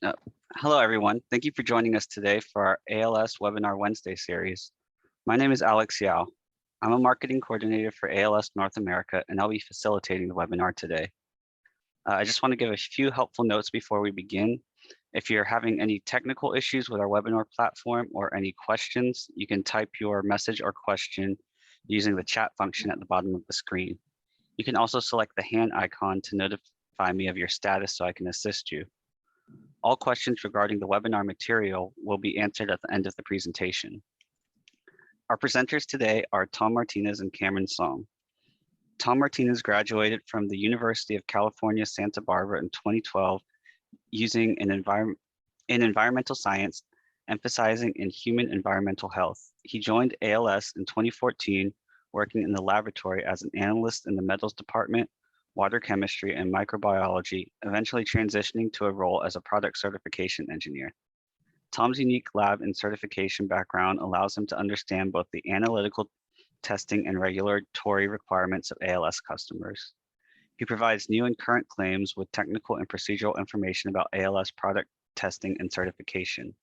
Uh, Hello, everyone. Thank you for joining us today for our ALS Webinar Wednesday series. My name is Alex Yao. I'm a marketing coordinator for ALS North America, and I'll be facilitating the webinar today. I just want to give a few helpful notes before we begin. If you're having any technical issues with our webinar platform or any questions, you can type your message or question using the chat function at the bottom of the screen. You can also select the hand icon to notify me of your status so I can assist you. All questions regarding the webinar material will be answered at the end of the presentation. Our presenters today are Tom Martinez and Cameron Song. Tom Martinez graduated from the University of California, Santa Barbara in 2012 using in environmental science, emphasizing in human environmental health. He joined ALS in 2014, working in the laboratory as an analyst in the metals department, water chemistry, and microbiology, eventually transitioning to a role as a product certification engineer. Tom's unique lab and certification background allows him to understand both the analytical testing and regulatory requirements of ALS customers. He provides new and current claims with technical and procedural information about ALS product testing and certification.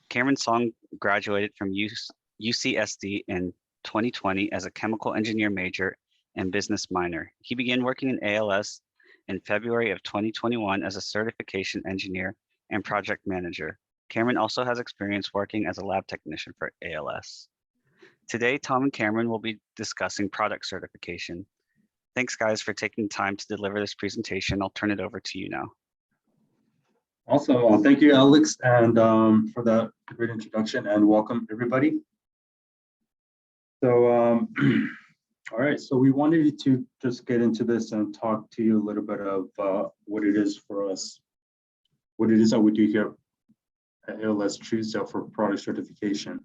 Cameron Song graduated from UCSD in 2020 as a chemical engineer major and business minor. He began working in ALS in February of 2021 as a certification engineer and project manager. Cameron also has experience working as a lab technician for ALS. Today, Tom and Cameron will be discussing product certification. Thanks, guys, for taking time to deliver this presentation. I'll turn it over to you now. Awesome. Thank you, Alex, and for that great introduction, and welcome, everybody. So, all right, so we wanted to just get into this and talk to you a little bit of what it is for us, what it is that we do here at ALS Truesdale for product certification.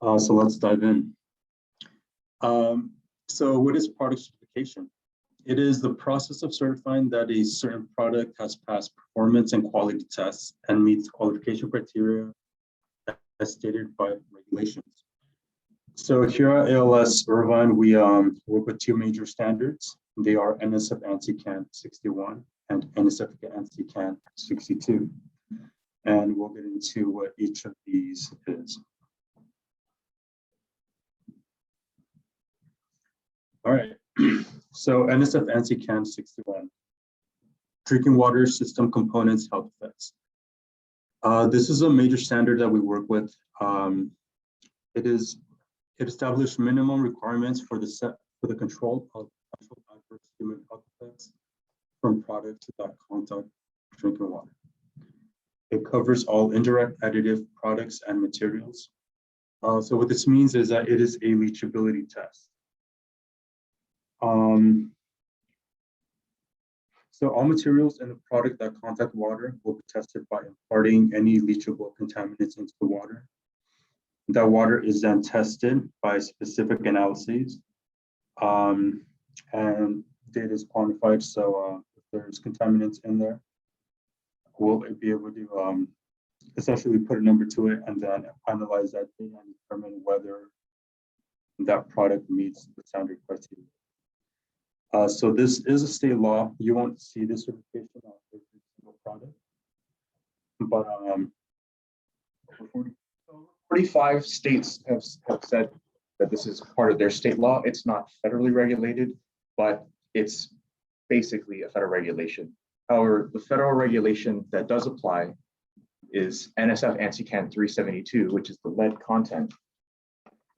So let's dive in. So what is product certification? It is the process of certifying that a certain product has passed performance and quality tests and meets qualification criteria as stated by regulations. So here at ALS Irvine, we work with two major standards. They are NSF ANSI CAN 61 and NSF ANSI CAN 62. And we'll get into what each of these is. All right, so NSF ANSI CAN 61, drinking water system components health effects. This is a major standard that we work with. It established minimum requirements for the control of potential adverse human health effects from product to that contact drinking water. It covers all indirect additive products and materials. So what this means is that it is a leachability test. So all materials in the product that contact water will be tested by imparting any leachable contaminants into the water. That water is then tested by specific analyses, and data is quantified. So if there's contaminants in there, we'll be able to essentially put a number to it and then analyze that data and determine whether that product meets the standard criteria. So this is a state law. You won't see this certification on every single product, but 45 states have said that this is part of their state law. It's not federally regulated, but it's basically a federal regulation. However, the federal regulation that does apply is NSF ANSI CAN 372, which is the lead content.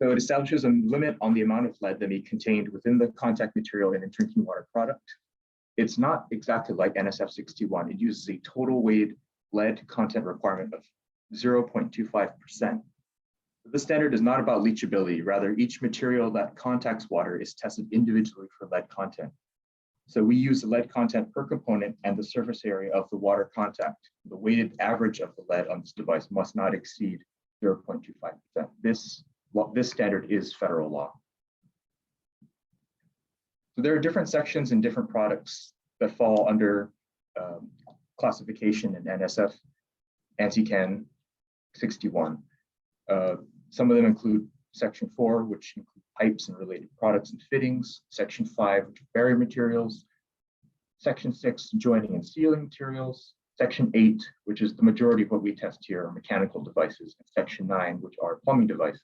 So it establishes a limit on the amount of lead that may be contained within the contact material in a drinking water product. It's not exactly like NSF 61. It uses a total weighted lead content requirement of 0.25%. This standard is not about leachability. Rather, each material that contacts water is tested individually for lead content. So we use the lead content per component and the surface area of the water contact. The weighted average of the lead on this device must not exceed 0.25%. This standard is federal law. So there are different sections and different products that fall under classification in NSF ANSI CAN 61. Some of them include Section 4, which include pipes and related products and fittings, Section 5, which are barrier materials, Section 6, joining and sealing materials. Section 8, which is the majority of what we test here, are mechanical devices. And Section 9, which are plumbing devices.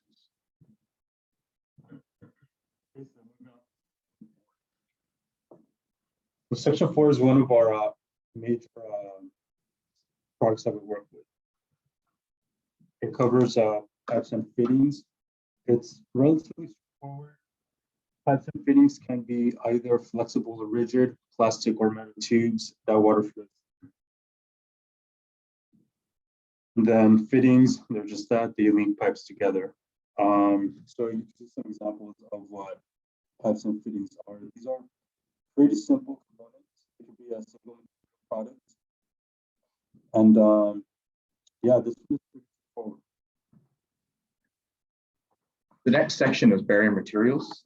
So Section 4 is one of our major products that we work with. It covers pipes and fittings. It's relatively straightforward. Pipes and fittings can be either flexible or rigid, plastic or metal tubes that water flows. And then fittings, they're just that, they link pipes together. So you can see some examples of what pipes and fittings are. These are pretty simple components. It could be a single product. And yeah, this is pretty straightforward. The next section is barrier materials.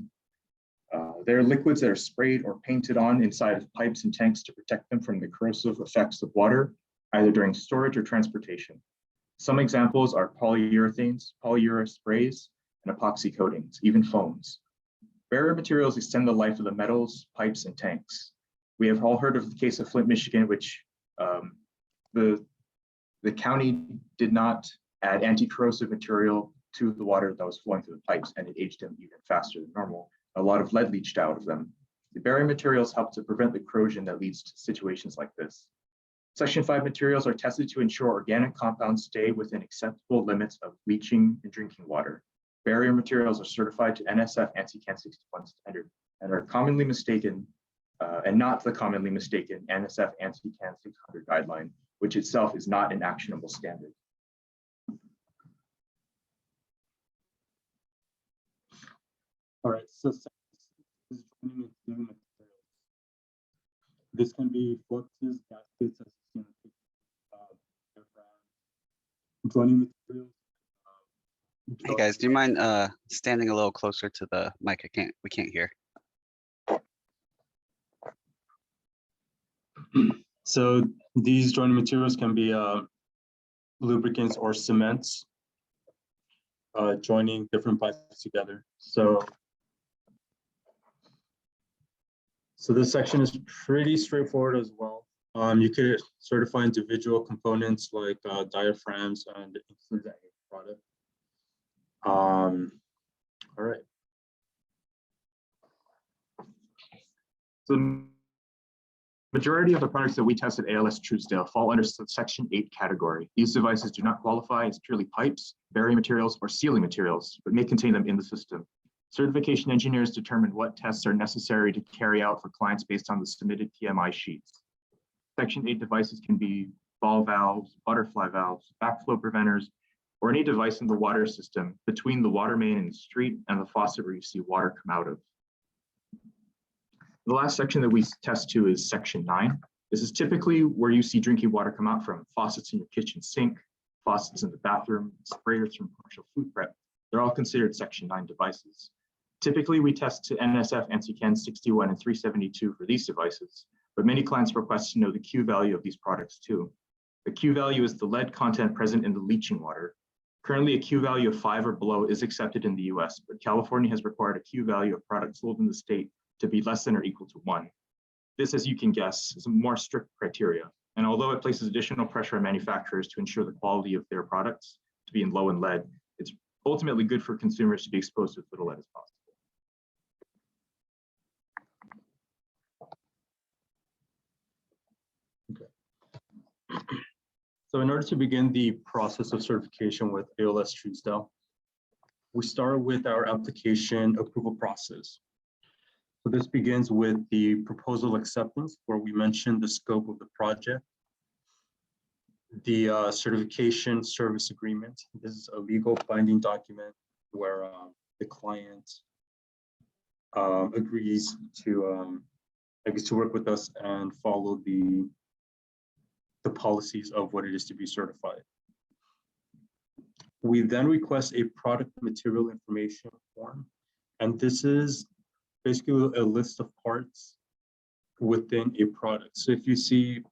They're liquids that are sprayed or painted on inside of pipes and tanks to protect them from the corrosive effects of water, either during storage or transportation. Some examples are polyurethanes, polyurethane sprays, and epoxy coatings, even foams. Barrier materials extend the life of the metals, pipes, and tanks. We have all heard of the case of Flint, Michigan, which the county did not add anti-corrosive material to the water that was flowing through the pipes, and it aged them even faster than normal. A lot of lead leached out of them. The barrier materials help to prevent the corrosion that leads to situations like this. Section 5 materials are tested to ensure organic compounds stay within acceptable limits of leaching and drinking water. Barrier materials are certified to NSF ANSI CAN 61 standard and are commonly mistaken, and not the commonly mistaken NSF ANSI CAN 600 guideline, which itself is not an actionable standard. All right, so is joining and sealing materials. This can be fluxes, gaskets, as you see in the picture, joining materials. Hey guys, do you mind standing a little closer to the mic? We can't hear. So these joining materials can be lubricants or cements, joining different pipes together. So this section is pretty straightforward as well. You could certify individual components like diaphragms and include that in your product. All right. So majority of the products that we test at ALS Truesdale fall under Section 8 category. These devices do not qualify as purely pipes, barrier materials, or sealing materials, but may contain them in the system. Certification engineers determine what tests are necessary to carry out for clients based on the submitted PMI sheets. Section 8 devices can be ball valves, butterfly valves, backflow preventers, or any device in the water system between the water main in the street and the faucet where you see water come out of. The last section that we test to is Section 9. This is typically where you see drinking water come out from: faucets in your kitchen sink, faucets in the bathroom, sprayers from commercial food prep. They're all considered Section 9 devices. Typically, we test to NSF ANSI CAN 61 and 372 for these devices, but many clients request to know the Q value of these products too. The Q value is the lead content present in the leaching water. Currently, a Q value of 5 or below is accepted in the US, but California has required a Q value of products sold in the state to be less than or equal to 1. This, as you can guess, is a more strict criteria. And although it places additional pressure on manufacturers to ensure the quality of their products to be in low in lead, it's ultimately good for consumers to be exposed to as little lead as possible. So in order to begin the process of certification with ALS Truesdale, we start with our application approval process. So this begins with the proposal acceptance, where we mention the scope of the project, the certification service agreement. This is a legal binding document where the client agrees to work with us and follow the policies of what it is to be certified. We then request a product material information form, and this is basically a list of parts within a product. So if you see,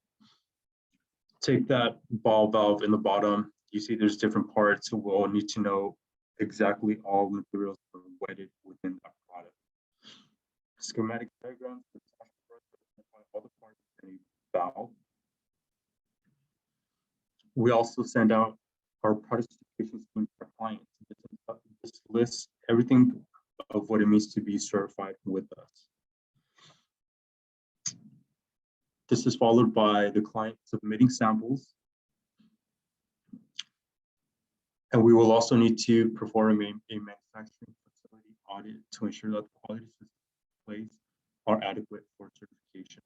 take that ball valve in the bottom, you see there's different parts. So we'll need to know exactly all materials that are wedded within that product. Schematic diagrams, all the parts valve. We also send out our product certification scheme to our clients. This lists everything of what it means to be certified with us. This is followed by the client submitting samples. And we will also need to perform a manufacturing facility audit to ensure that the quality systems in place are adequate for certification.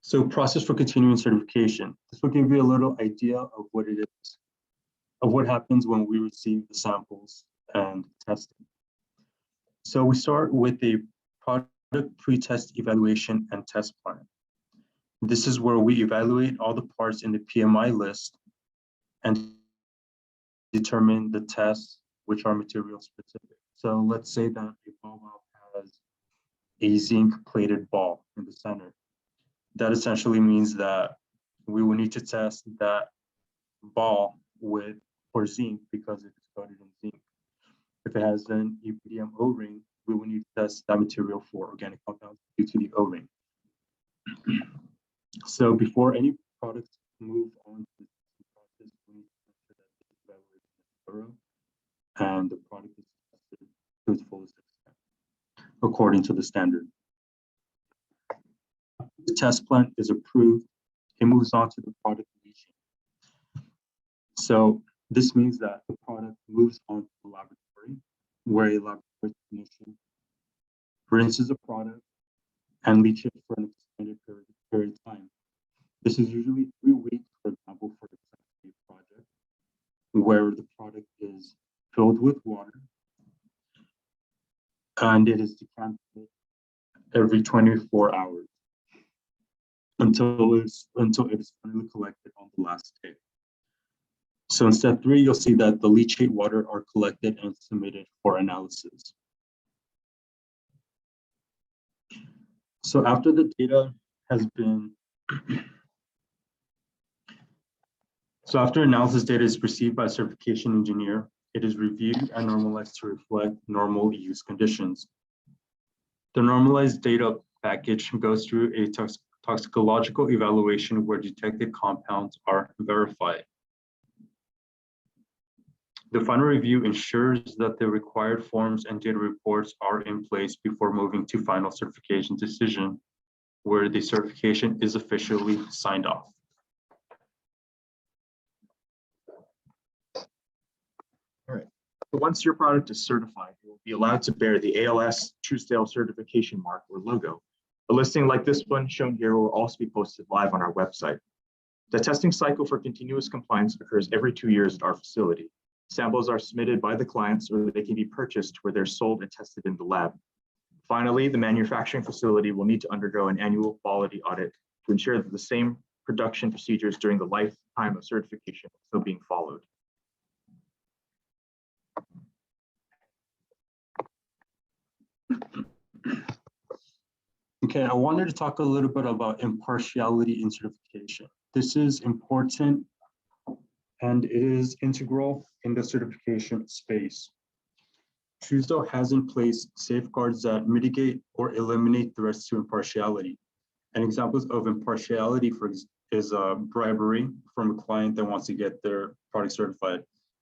So process for continuing certification. This will give you a little idea of what it is, of what happens when we receive the samples and testing. So we start with a product pre-test evaluation and test plan. This is where we evaluate all the parts in the PMI list and determine the tests which are material specific. So let's say that a ball valve has a zinc plated ball in the center. That essentially means that we will need to test that ball for zinc because it is coated in zinc. If it has an EPDM O-ring, we will need to test that material for organic compounds due to the O-ring. So before any products move on to the process, we need to make sure that the evaluation is thorough and the product is tested to its fullest extent according to the standard. The test plan is approved, it moves on to the product leaching. So this means that the product moves on to the laboratory, where a laboratory technician rinses the product and leaches it for an extended period of time. This is usually 3 weeks, for example, for a project, where the product is filled with water and it is decanted every 24 hours until it is finally collected on the last day. So in step 3, you'll see that the leachate water are collected and submitted for analysis. So after the data has been, after analysis data is received by a certification engineer, it is reviewed and normalized to reflect normal use conditions. The normalized data package goes through a toxicological evaluation where detected compounds are verified. The final review ensures that the required forms and data reports are in place before moving to final certification decision, where the certification is officially signed off. All right. So once your product is certified, you will be allowed to bear the ALS Truesdale certification mark or logo. A listing like this one shown here will also be posted live on our website. The testing cycle for continuous compliance occurs every 2 years at our facility. Samples are submitted by the clients or they can be purchased where they're sold and tested in the lab. Finally, the manufacturing facility will need to undergo an annual quality audit to ensure that the same production procedures during the lifetime of certification are still being followed. Okay, I wanted to talk a little bit about impartiality in certification. This is important and it is integral in the certification space. Truesdale has in place safeguards that mitigate or eliminate threats to impartiality. And examples of impartiality is bribery from a client that wants to get their product certified.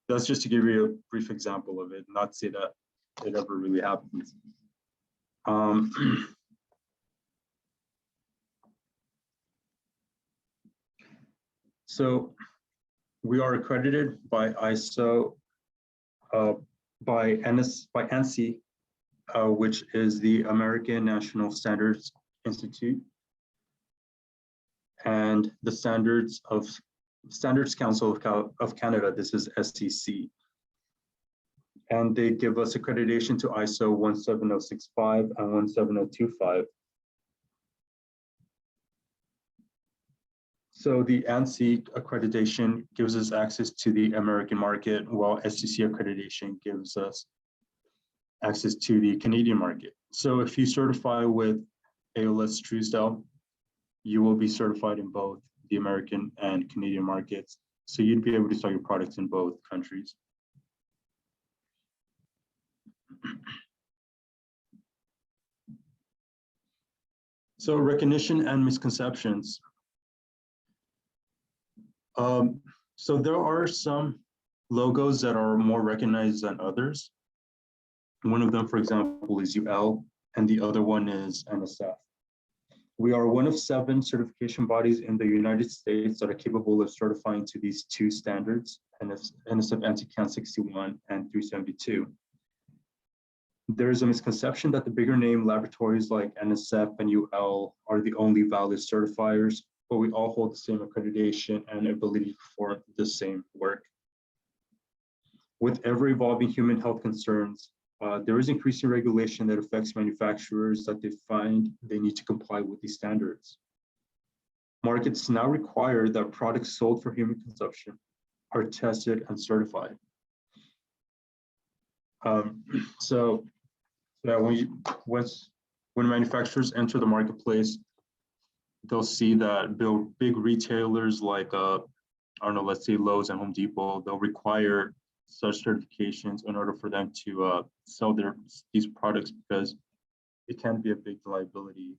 That's just to give you a brief example of it, not to say that it ever really happens. So we are accredited by ISO, by ANSI, which is the American National Standards Institute, and the Standards Council of Canada. This is SCC, and they give us accreditation to ISO 17065 and 17025. So the ANSI accreditation gives us access to the American market, while SCC accreditation gives us access to the Canadian market. So if you certify with ALS Truesdale, you will be certified in both the American and Canadian markets. So you'd be able to sell your products in both countries. So recognition and misconceptions. So there are some logos that are more recognized than others. One of them, for example, is UL, and the other one is NSF. We are one of 7 certification bodies in the United States that are capable of certifying to these 2 standards, NSF Anti-Can 61 and 372. There is a misconception that the bigger name laboratories like NSF and UL are the only valid certifiers, but we all hold the same accreditation and ability to perform the same work. With ever evolving human health concerns, there is increasing regulation that affects manufacturers that they find they need to comply with these standards. Markets now require that products sold for human consumption are tested and certified. When manufacturers enter the marketplace, they'll see that big retailers like, I don't know, let's say Lowe's and Home Depot, they'll require such certifications in order for them to sell these products, because it can be a big liability,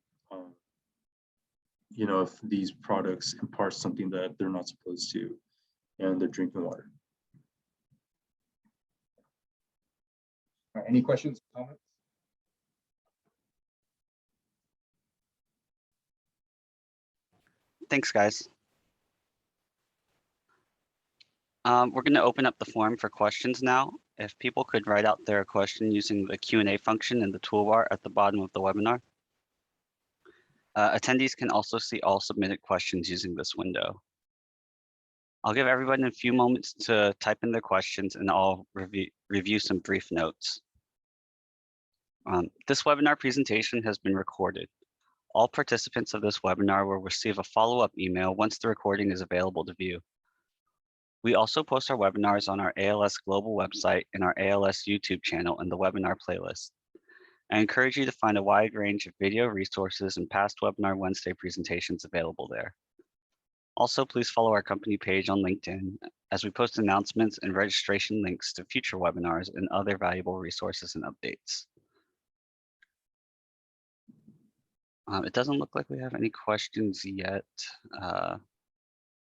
if these products impart something that they're not supposed to in their drinking water. All right, any questions, comments? Thanks, guys. We're going to open up the forum for questions now. If people could write out their question using the Q&A function in the toolbar at the bottom of the webinar. Attendees can also see all submitted questions using this window. I'll give everyone a few moments to type in their questions, and I'll review some brief notes. This webinar presentation has been recorded. All participants of this webinar will receive a follow-up email once the recording is available to view. We also post our webinars on our ALS Global website and our ALS YouTube channel in the webinar playlist. I encourage you to find a wide range of video resources and past Webinar Wednesday presentations available there. Also, please follow our company page on LinkedIn as we post announcements and registration links to future webinars and other valuable resources and updates. It doesn't look like we have any questions yet.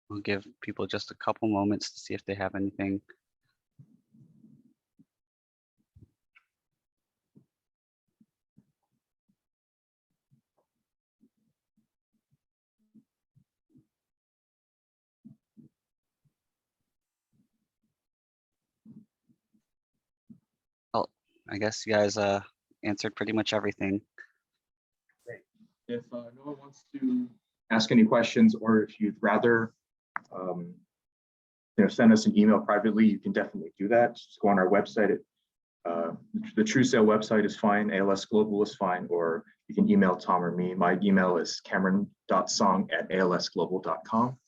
We'll give people just a couple moments to see if they have anything. Well, I guess you guys answered pretty much everything. Great. If no one wants to ask any questions, or if you'd rather send us an email privately, you can definitely do that. Just go on our website. The TrueSale website is fine, ALS Global is fine, or you can email Tom or me. My email is cameron.song@alsglobal.com.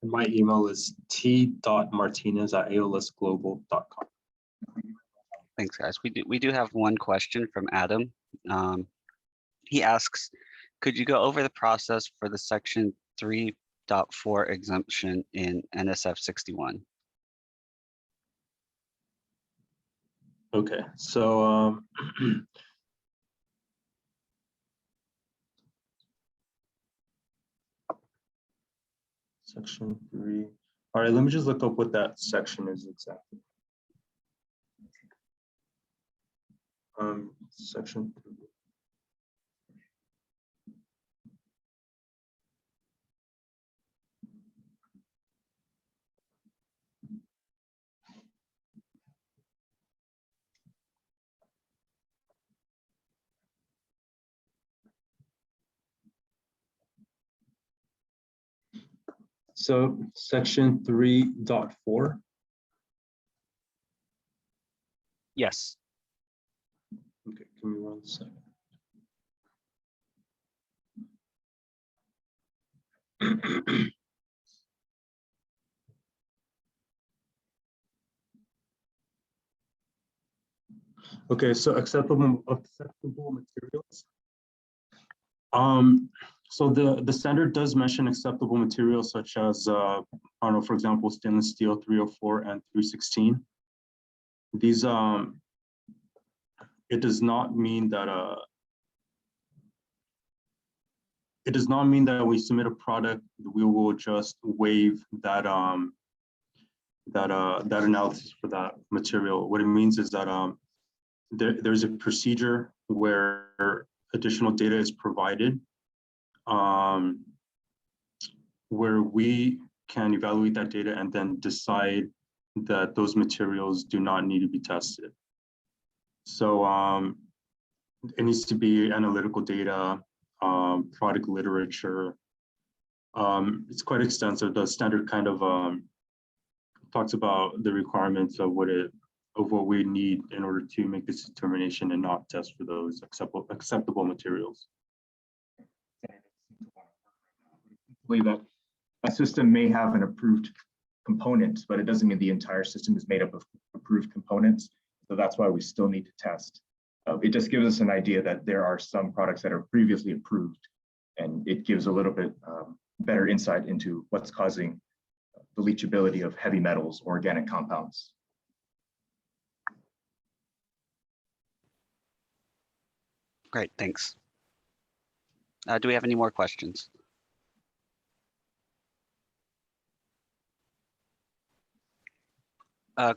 And my email is t.martinez@alsglobal.com. Thanks, guys. We do have one question from Adam. He asks, could you go over the process for the section 3.4 exemption in NSF 61? Okay, so section 3. All right, let me just look up what that section is exactly. Section 3. So section 3.4. Yes. Okay, give me 1 second. Okay, so acceptable materials. So the standard does mention acceptable materials such as, I don't know, for example, stainless steel 304 and 316. These, it does not mean that it does not mean that we submit a product, we will just waive that that analysis for that material. What it means is that there's a procedure where additional data is provided, where we can evaluate that data and then decide that those materials do not need to be tested. So it needs to be analytical data, product literature. It's quite extensive. The standard kind of talks about the requirements of what we need in order to make this determination and not test for those acceptable materials. That a system may have an approved component, but it doesn't mean the entire system is made up of approved components. So that's why we still need to test. It just gives us an idea that there are some products that are previously approved, and it gives a little bit better insight into what's causing the leachability of heavy metals or organic compounds. Great, thanks. Do we have any more questions?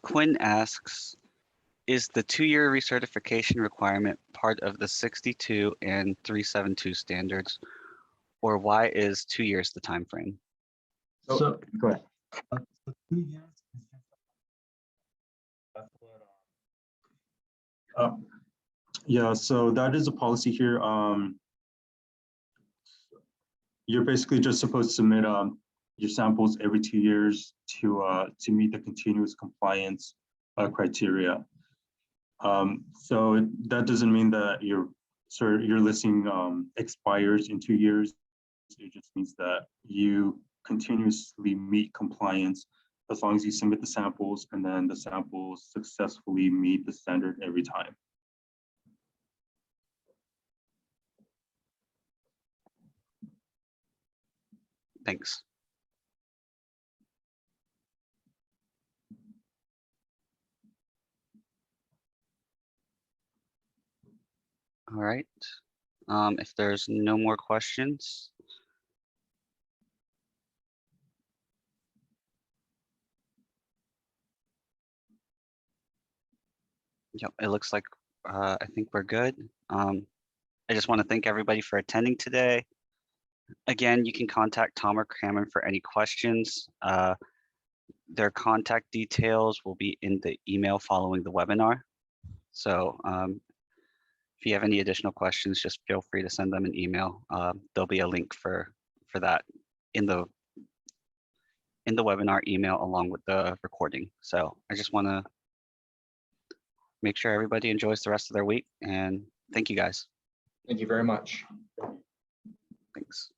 Quinn asks, is the 2-year recertification requirement part of the 62 and 372 standards, or why is 2 years the time frame? So go ahead. So 2 years is just that's what Yeah, so that is a policy here. You're basically just supposed to submit your samples every 2 years to meet the continuous compliance criteria. So that doesn't mean that your listing expires in 2 years. It just means that you continuously meet compliance as long as you submit the samples, and then the samples successfully meet the standard every time. Thanks. All right. If there's no more questions, yep, it looks like I think we're good. I just want to thank everybody for attending today. Again, you can contact Tom or Cameron for any questions. Their contact details will be in the email following the webinar. So if you have any additional questions, just feel free to send them an email. There'll be a link for that in the webinar email along with the recording. So I just want to make sure everybody enjoys the rest of their week, and thank you guys. Thank you very much. Thanks.